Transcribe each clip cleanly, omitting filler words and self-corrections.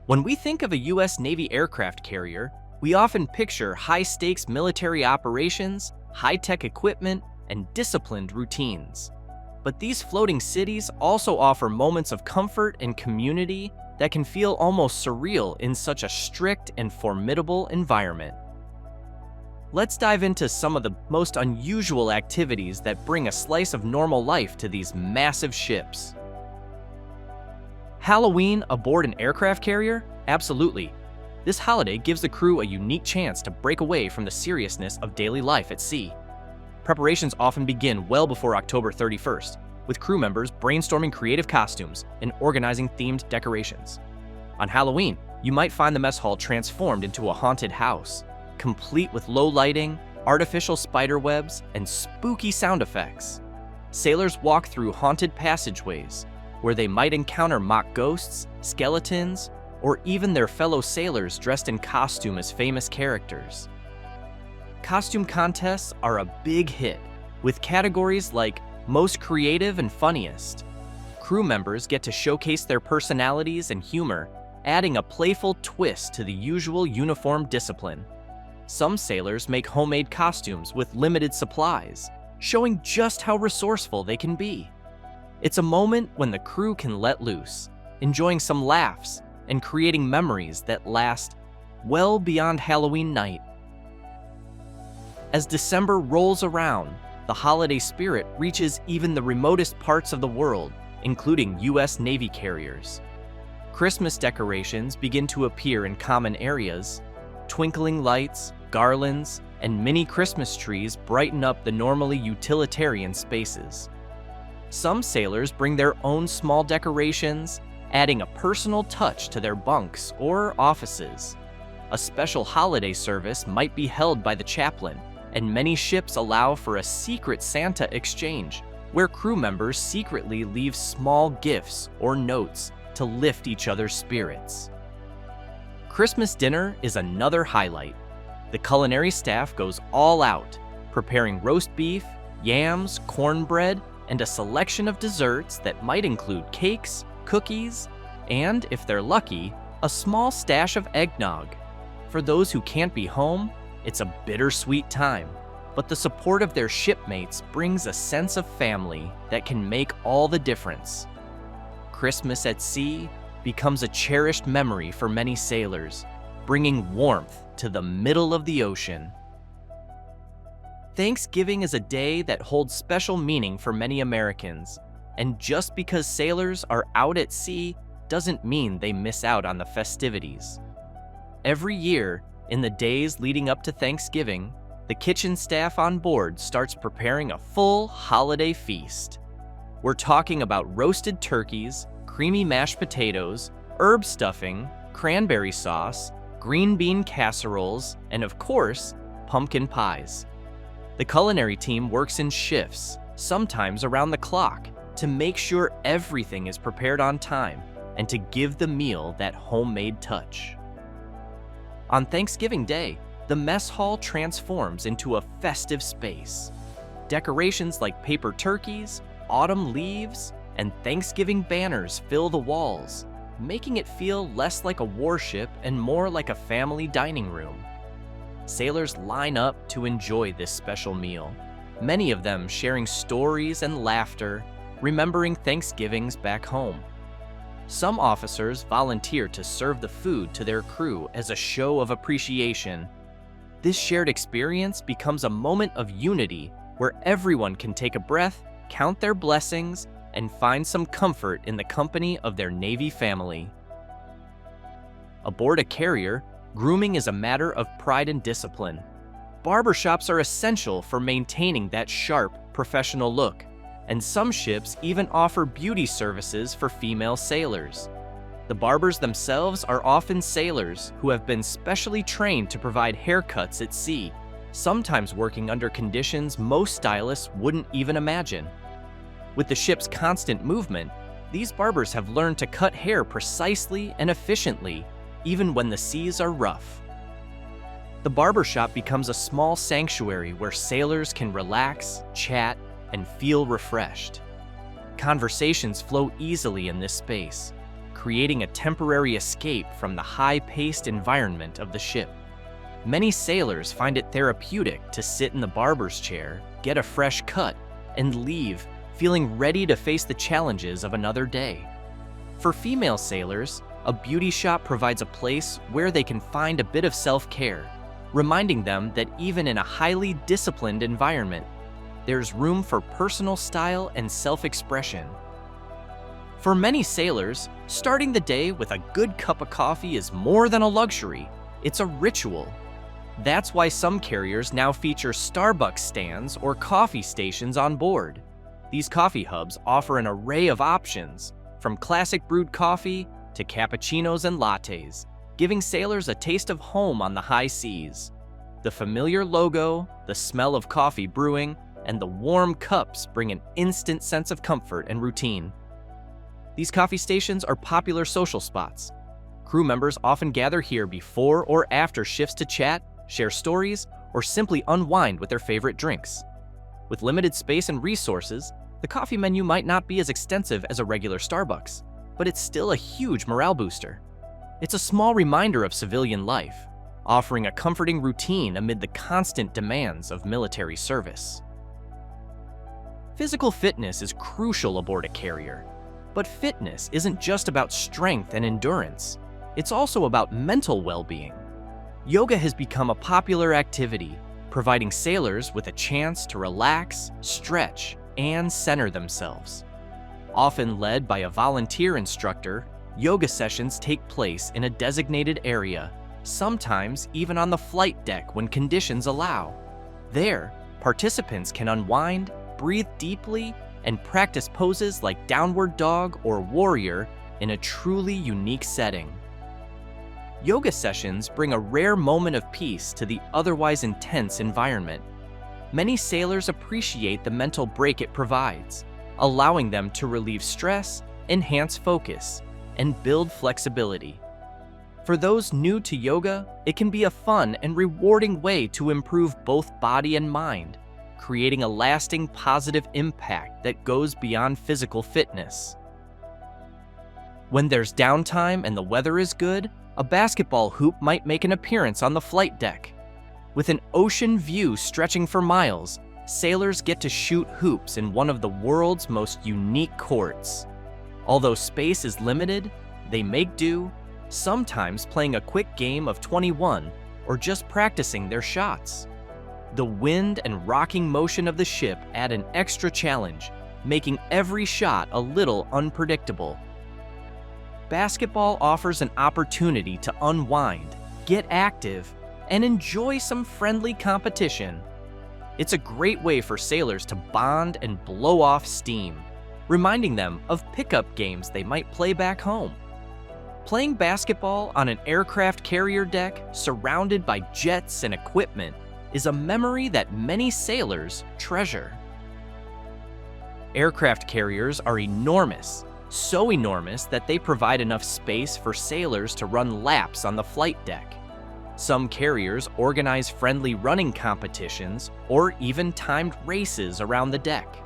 When we think of a U.S. Navy aircraft carrier, we often picture high-stakes military operations, high-tech equipment, and disciplined routines. But these floating cities also offer moments of comfort and community that can feel almost surreal in such a strict and formidable environment. Let's dive into some of the most unusual activities that bring a slice of normal life to these massive ships. Halloween aboard an aircraft carrier? Absolutely. This holiday gives the crew a unique chance to break away from the seriousness of daily life at sea. Preparations often begin well before October 31st, with crew members brainstorming creative costumes and organizing themed decorations. On Halloween, you might find the mess hall transformed into a haunted house, complete with low lighting, artificial spider webs, and spooky sound effects. Sailors walk through haunted passageways, where they might encounter mock ghosts, skeletons, or even their fellow sailors dressed in costume as famous characters. Costume contests are a big hit, with categories like Most Creative and Funniest. Crew members get to showcase their personalities and humor, adding a playful twist to the usual uniform discipline. Some sailors make homemade costumes with limited supplies, showing just how resourceful they can be. It's a moment when the crew can let loose, enjoying some laughs and creating memories that last well beyond Halloween night. As December rolls around, the holiday spirit reaches even the remotest parts of the world, including U.S. Navy carriers. Christmas decorations begin to appear in common areas. Twinkling lights, garlands, and mini Christmas trees brighten up the normally utilitarian spaces. Some sailors bring their own small decorations, adding a personal touch to their bunks or offices. A special holiday service might be held by the chaplain, and many ships allow for a secret Santa exchange, where crew members secretly leave small gifts or notes to lift each other's spirits. Christmas dinner is another highlight. The culinary staff goes all out, preparing roast beef, yams, cornbread, and a selection of desserts that might include cakes, cookies, and, if they're lucky, a small stash of eggnog. For those who can't be home, it's a bittersweet time, but the support of their shipmates brings a sense of family that can make all the difference. Christmas at sea becomes a cherished memory for many sailors, bringing warmth to the middle of the ocean. Thanksgiving is a day that holds special meaning for many Americans, and just because sailors are out at sea doesn't mean they miss out on the festivities. Every year, in the days leading up to Thanksgiving, the kitchen staff on board starts preparing a full holiday feast. We're talking about roasted turkeys, creamy mashed potatoes, herb stuffing, cranberry sauce, green bean casseroles, and of course, pumpkin pies. The culinary team works in shifts, sometimes around the clock, to make sure everything is prepared on time and to give the meal that homemade touch. On Thanksgiving Day, the mess hall transforms into a festive space. Decorations like paper turkeys, autumn leaves, and Thanksgiving banners fill the walls, making it feel less like a warship and more like a family dining room. Sailors line up to enjoy this special meal, many of them sharing stories and laughter, remembering Thanksgivings back home. Some officers volunteer to serve the food to their crew as a show of appreciation. This shared experience becomes a moment of unity where everyone can take a breath, count their blessings, and find some comfort in the company of their Navy family. Aboard a carrier, grooming is a matter of pride and discipline. Barbershops are essential for maintaining that sharp, professional look, and some ships even offer beauty services for female sailors. The barbers themselves are often sailors who have been specially trained to provide haircuts at sea, sometimes working under conditions most stylists wouldn't even imagine. With the ship's constant movement, these barbers have learned to cut hair precisely and efficiently, even when the seas are rough. The barbershop becomes a small sanctuary where sailors can relax, chat, and feel refreshed. Conversations flow easily in this space, creating a temporary escape from the high-paced environment of the ship. Many sailors find it therapeutic to sit in the barber's chair, get a fresh cut, and leave, feeling ready to face the challenges of another day. For female sailors, a beauty shop provides a place where they can find a bit of self-care, reminding them that even in a highly disciplined environment, there's room for personal style and self-expression. For many sailors, starting the day with a good cup of coffee is more than a luxury, it's a ritual. That's why some carriers now feature Starbucks stands or coffee stations on board. These coffee hubs offer an array of options, from classic brewed coffee to cappuccinos and lattes, giving sailors a taste of home on the high seas. The familiar logo, the smell of coffee brewing, and the warm cups bring an instant sense of comfort and routine. These coffee stations are popular social spots. Crew members often gather here before or after shifts to chat, share stories, or simply unwind with their favorite drinks. With limited space and resources, the coffee menu might not be as extensive as a regular Starbucks, but it's still a huge morale booster. It's a small reminder of civilian life, offering a comforting routine amid the constant demands of military service. Physical fitness is crucial aboard a carrier, but fitness isn't just about strength and endurance. It's also about mental well-being. Yoga has become a popular activity, providing sailors with a chance to relax, stretch, and center themselves. Often led by a volunteer instructor, yoga sessions take place in a designated area, sometimes even on the flight deck when conditions allow. There, participants can unwind, breathe deeply, and practice poses like downward dog or warrior in a truly unique setting. Yoga sessions bring a rare moment of peace to the otherwise intense environment. Many sailors appreciate the mental break it provides, allowing them to relieve stress, enhance focus, and build flexibility. For those new to yoga, it can be a fun and rewarding way to improve both body and mind, creating a lasting positive impact that goes beyond physical fitness. When there's downtime and the weather is good, a basketball hoop might make an appearance on the flight deck. With an ocean view stretching for miles, sailors get to shoot hoops in one of the world's most unique courts. Although space is limited, they make do, sometimes playing a quick game of 21 or just practicing their shots. The wind and rocking motion of the ship add an extra challenge, making every shot a little unpredictable. Basketball offers an opportunity to unwind, get active, and enjoy some friendly competition. It's a great way for sailors to bond and blow off steam, reminding them of pickup games they might play back home. Playing basketball on an aircraft carrier deck surrounded by jets and equipment is a memory that many sailors treasure. Aircraft carriers are enormous, so enormous that they provide enough space for sailors to run laps on the flight deck. Some carriers organize friendly running competitions or even timed races around the deck.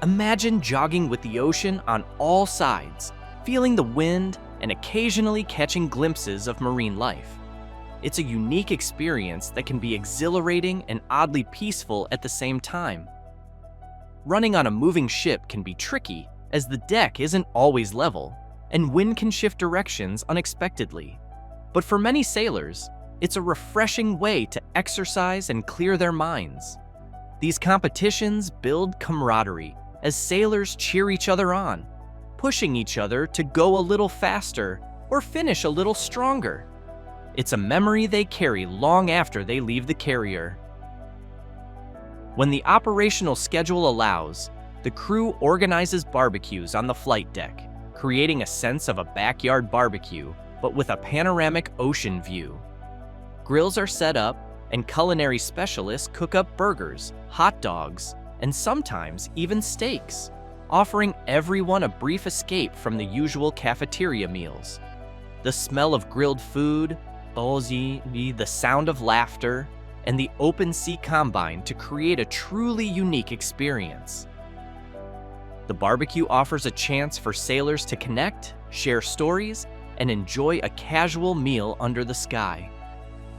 Imagine jogging with the ocean on all sides, feeling the wind and occasionally catching glimpses of marine life. It's a unique experience that can be exhilarating and oddly peaceful at the same time. Running on a moving ship can be tricky, as the deck isn't always level, and wind can shift directions unexpectedly. But for many sailors, it's a refreshing way to exercise and clear their minds. These competitions build camaraderie as sailors cheer each other on, pushing each other to go a little faster or finish a little stronger. It's a memory they carry long after they leave the carrier. When the operational schedule allows, the crew organizes barbecues on the flight deck, creating a sense of a backyard barbecue, but with a panoramic ocean view. Grills are set up, and culinary specialists cook up burgers, hot dogs, and sometimes even steaks, offering everyone a brief escape from the usual cafeteria meals. The smell of grilled food, the sound of laughter, and the open sea combine to create a truly unique experience. The barbecue offers a chance for sailors to connect, share stories, and enjoy a casual meal under the sky.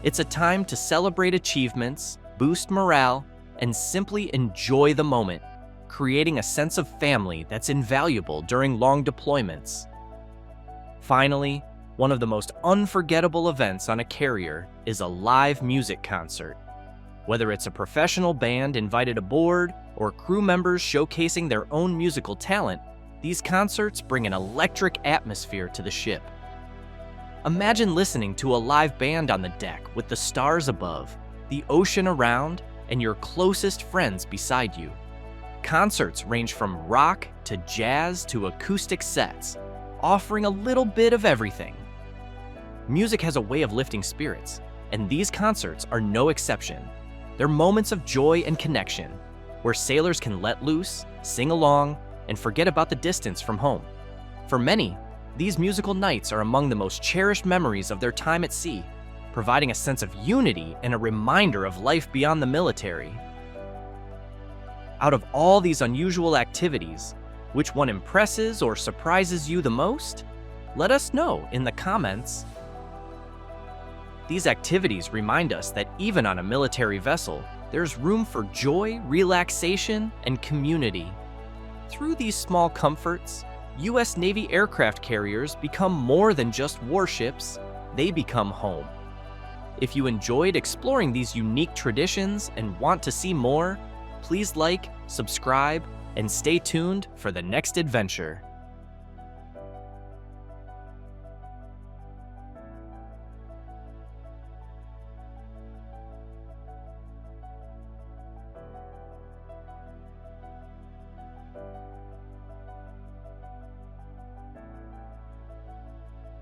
It's a time to celebrate achievements, boost morale, and simply enjoy the moment, creating a sense of family that's invaluable during long deployments. Finally, one of the most unforgettable events on a carrier is a live music concert. Whether it's a professional band invited aboard or crew members showcasing their own musical talent, these concerts bring an electric atmosphere to the ship. Imagine listening to a live band on the deck with the stars above, the ocean around, and your closest friends beside you. Concerts range from rock to jazz to acoustic sets, offering a little bit of everything. Music has a way of lifting spirits, and these concerts are no exception. They're moments of joy and connection, where sailors can let loose, sing along, and forget about the distance from home. For many, these musical nights are among the most cherished memories of their time at sea, providing a sense of unity and a reminder of life beyond the military. Out of all these unusual activities, which one impresses or surprises you the most? Let us know in the comments. These activities remind us that even on a military vessel, there's room for joy, relaxation, and community. Through these small comforts, U.S. Navy aircraft carriers become more than just warships, they become home. If you enjoyed exploring these unique traditions and want to see more, please like, subscribe, and stay tuned for the next adventure.